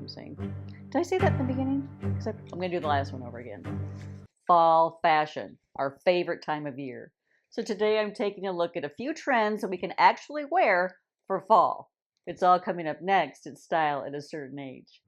I'm saying. Did I say that in the beginning? Because I'm going to do the last one over again. Fall fashion, our favorite time of year. So today I'm taking a look at a few trends that we can actually wear for fall. It's all coming up next in Style at a Certain Age.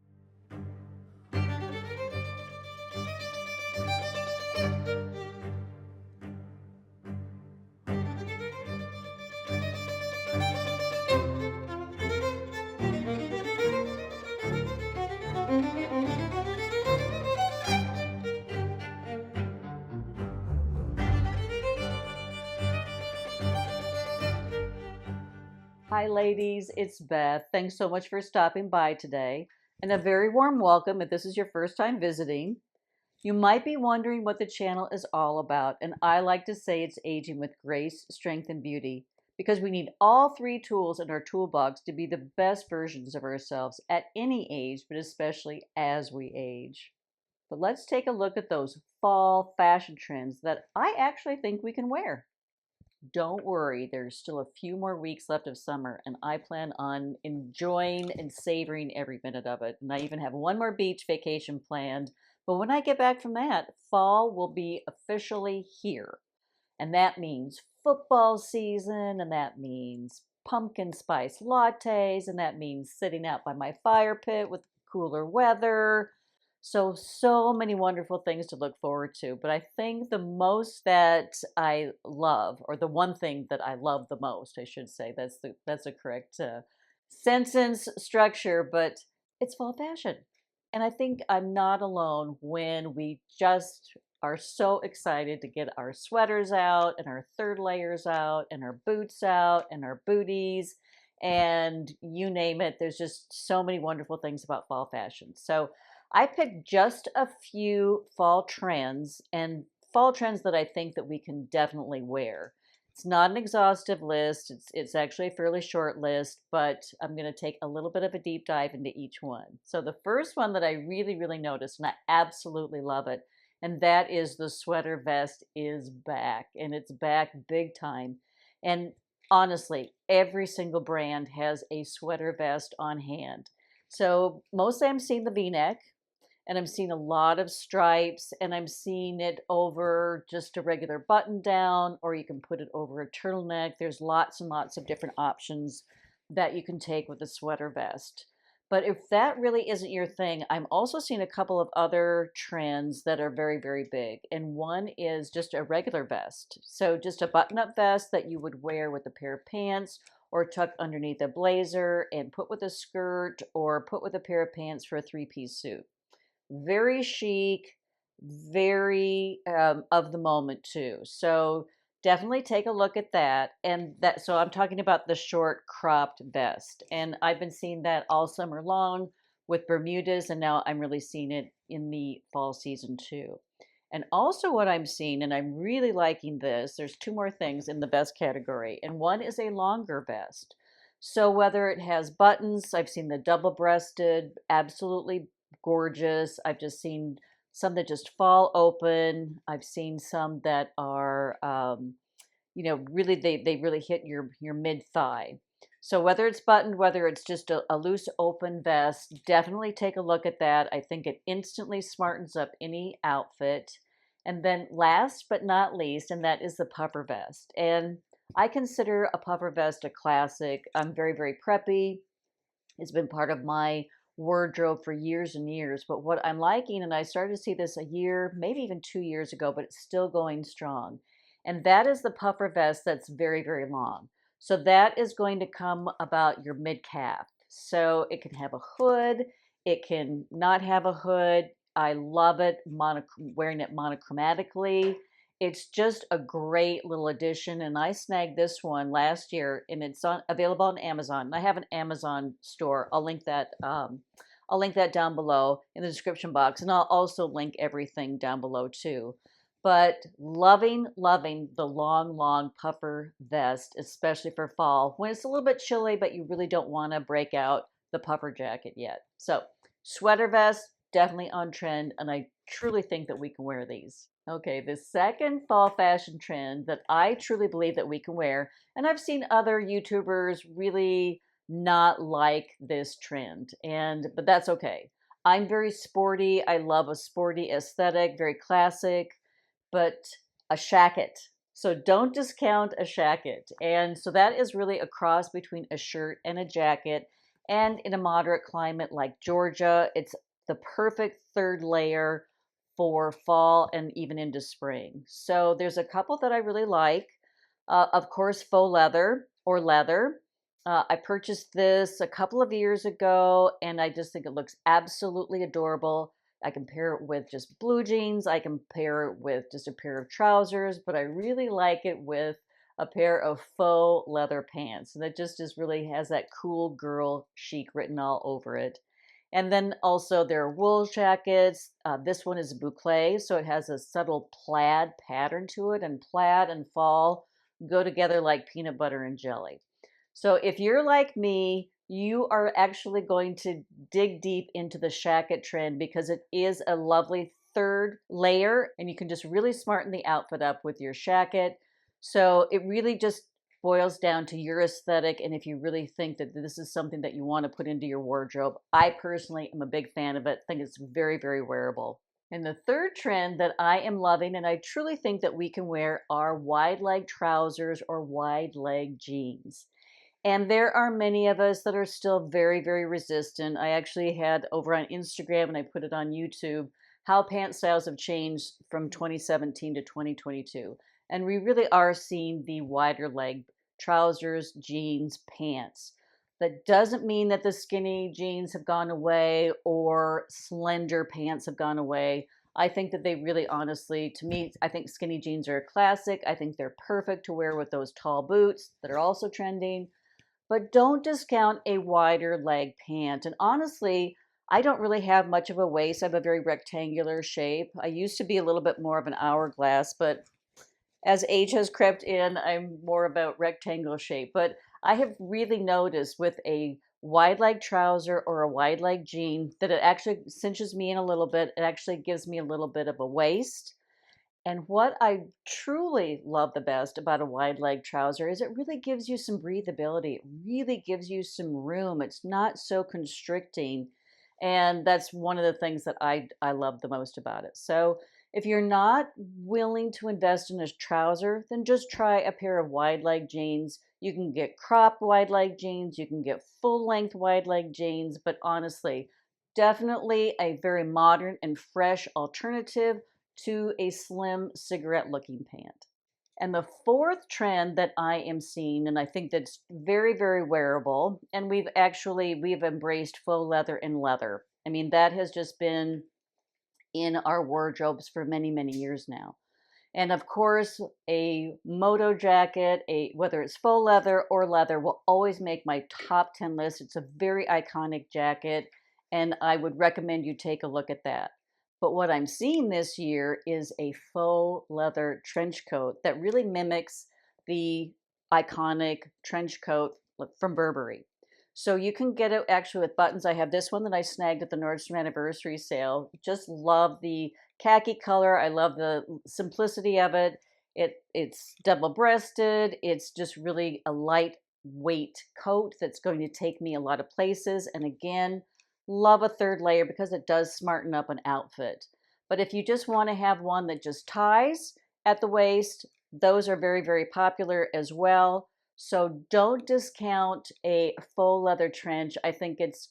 Hi, ladies, it's Beth. Thanks so much for stopping by today, and a very warm welcome if this is your first time visiting. You might be wondering what the channel is all about, and I like to say it's aging with grace, strength, and beauty, because we need all three tools in our toolbox to be the best versions of ourselves at any age, but especially as we age. But let's take a look at those fall fashion trends that I actually think we can wear. Don't worry, there's still a few more weeks left of summer, and I plan on enjoying and savoring every minute of it. And I even have one more beach vacation planned. But when I get back from that, fall will be officially here. And that means football season, and that means pumpkin spice lattes, and that means sitting out by my fire pit with cooler weather. So many wonderful things to look forward to. But I think the most that I love, or the one thing that I love the most, I should say, that's the correct sentence structure, but it's fall fashion. And I think I'm not alone when we just are so excited to get our sweaters out and our third layers out and our boots out and our booties and you name it. There's just so many wonderful things about fall fashion. So I picked just a few fall trends and fall trends that I think that we can definitely wear. It's not an exhaustive list. It's actually a fairly short list, but I'm going to take a little bit of a deep dive into each one. So the first one that I really noticed, and I absolutely love it, and that is the sweater vest is back, and it's back big time. And honestly, every single brand has a sweater vest on hand. So mostly I'm seeing the V-neck, and I'm seeing a lot of stripes, and I'm seeing it over just a regular button down, or you can put it over a turtleneck. There's lots and lots of different options that you can take with a sweater vest. But if that really isn't your thing, I'm also seeing a couple of other trends that are very big. And one is just a regular vest. So just a button-up vest that you would wear with a pair of pants or tuck underneath a blazer and put with a skirt or put with a pair of pants for a three-piece suit. Very chic, very of the moment too. So definitely take a look at that. And that, so I'm talking about the short cropped vest. And I've been seeing that all summer long with Bermudas, and now I'm really seeing it in the fall season too. And also what I'm seeing, and I'm really liking this, there's two more things in the vest category, and one is a longer vest. So whether it has buttons, I've seen the double-breasted, absolutely gorgeous. I've just seen some that just fall open. I've seen some that are, really they really hit your mid thigh. So whether it's buttoned, whether it's just a loose open vest, definitely take a look at that. I think it instantly smartens up any outfit. And then last but not least, and that is the puffer vest. And I consider a puffer vest a classic. I'm very preppy. It's been part of my wardrobe for years and years. But what I'm liking, and I started to see this a year, maybe even 2 years ago, but it's still going strong. And that is the puffer vest that's very long. So that is going to come about your mid calf. So it can have a hood, it can not have a hood. I love it, wearing it monochromatically. It's just a great little addition, and I snagged this one last year, and it's available on Amazon. And I have an Amazon store. I'll link that. I'll link that down below in the description box, and I'll also link everything down below too. But loving the long puffer vest, especially for fall when it's a little bit chilly, but you really don't want to break out the puffer jacket yet. So sweater vest, definitely on trend, and I truly think that we can wear these. Okay, the second fall fashion trend that I truly believe that we can wear, and I've seen other YouTubers really not like this trend. But that's okay. I'm very sporty. I love a sporty aesthetic, very classic, but a shacket. So don't discount a shacket. And so that is really a cross between a shirt and a jacket. And in a moderate climate like Georgia, it's the perfect third layer for fall and even into spring. So there's a couple that I really like. Of course, faux leather or leather. I purchased this a couple of years ago and I just think it looks absolutely adorable. I can pair it with just blue jeans. I can pair it with just a pair of trousers, but I really like it with a pair of faux leather pants. And it just really has that cool girl chic written all over it. And then also there are wool jackets. This one is boucle, so it has a subtle plaid pattern to it, and plaid and fall go together like peanut butter and jelly. So if you're like me, you are actually going to dig deep into the shacket trend because it is a lovely third layer and you can just really smarten the outfit up with your shacket. So it really just boils down to your aesthetic and if you really think that this is something that you want to put into your wardrobe. I personally am a big fan of it. I think it's very, very wearable. And the third trend that I am loving, and I truly think that we can wear, are wide leg trousers or wide leg jeans. And there are many of us that are still very, very resistant. I actually had over on Instagram and I put it on YouTube how pant styles have changed from 2017 to 2022. And we really are seeing the wider leg trousers, jeans, pants. That doesn't mean that the skinny jeans have gone away or slender pants have gone away. I think that they really honestly, to me, I think skinny jeans are a classic. I think they're perfect to wear with those tall boots that are also trending. But don't discount a wider leg pant. And honestly, I don't really have much of a waist. I have a very rectangular shape. I used to be a little bit more of an hourglass, but as age has crept in, I'm more about rectangle shape. But I have really noticed with a wide leg trouser or a wide leg jean that it actually cinches me in a little bit. It actually gives me a little bit of a waist. And what I truly love the best about a wide leg trouser is it really gives you some breathability. It really gives you some room. It's not so constricting. And that's one of the things that I love the most about it. So if you're not willing to invest in a trouser, then just try a pair of wide leg jeans. You can get cropped wide leg jeans, you can get full length wide leg jeans, but honestly, definitely a very modern and fresh alternative to a slim cigarette looking pant. And the fourth trend that I am seeing, and I think that's very, very wearable, and we've embraced faux leather and leather. I mean, that has just been in our wardrobes for many, many years now. And of course, a moto jacket, whether it's faux leather or leather, will always make my top 10 list. It's a very iconic jacket, and I would recommend you take a look at that. But what I'm seeing this year is a faux leather trench coat that really mimics the iconic trench coat from Burberry. So you can get it actually with buttons. I have this one that I snagged at the Nordstrom anniversary sale. Just love the khaki color. I love the simplicity of it. It's double-breasted. It's just really a lightweight coat that's going to take me a lot of places. And again, love a third layer because it does smarten up an outfit. But if you just want to have one that just ties at the waist, those are very, very popular as well. So don't discount a faux leather trench. I think it's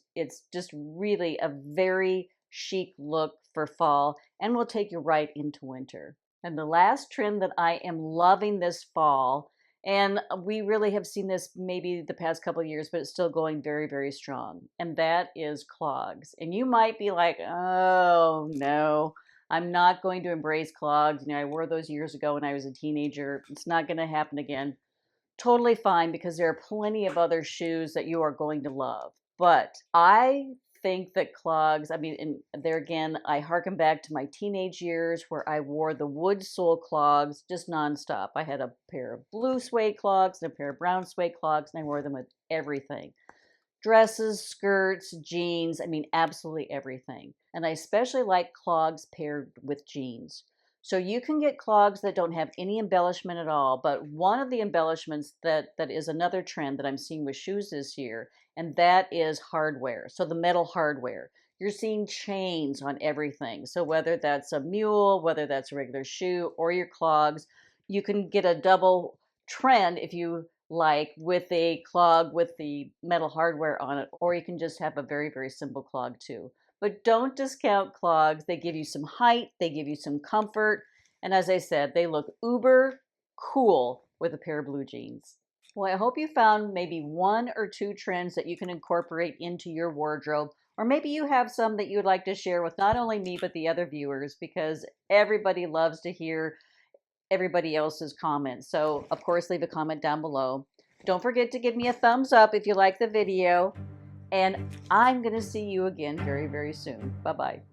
just really a very chic look for fall and will take you right into winter. And the last trend that I am loving this fall, and we really have seen this maybe the past couple of years, but it's still going very, very strong, and that is clogs. And you might be like, oh no, I'm not going to embrace clogs. You know, I wore those years ago when I was a teenager. It's not going to happen again. Totally fine because there are plenty of other shoes that you are going to love. But I think that clogs, I mean, and there again, I harken back to my teenage years where I wore the wood sole clogs just nonstop. I had a pair of blue suede clogs and a pair of brown suede clogs, and I wore them with everything. Dresses, skirts, jeans, I mean, absolutely everything. And I especially like clogs paired with jeans. So you can get clogs that don't have any embellishment at all, but one of the embellishments that is another trend that I'm seeing with shoes this year, and that is hardware. So the metal hardware. You're seeing chains on everything. So whether that's a mule, whether that's a regular shoe, or your clogs, you can get a double trend if you like, with a clog with the metal hardware on it, or you can just have a very, very simple clog too. But don't discount clogs. They give you some height, they give you some comfort, and as I said, they look uber cool with a pair of blue jeans. Well, I hope you found maybe one or two trends that you can incorporate into your wardrobe, or maybe you have some that you'd like to share with not only me, but the other viewers, because everybody loves to hear everybody else's comments. So, of course, leave a comment down below. Don't forget to give me a thumbs up if you like the video, and I'm going to see you again very, very soon. Bye-bye.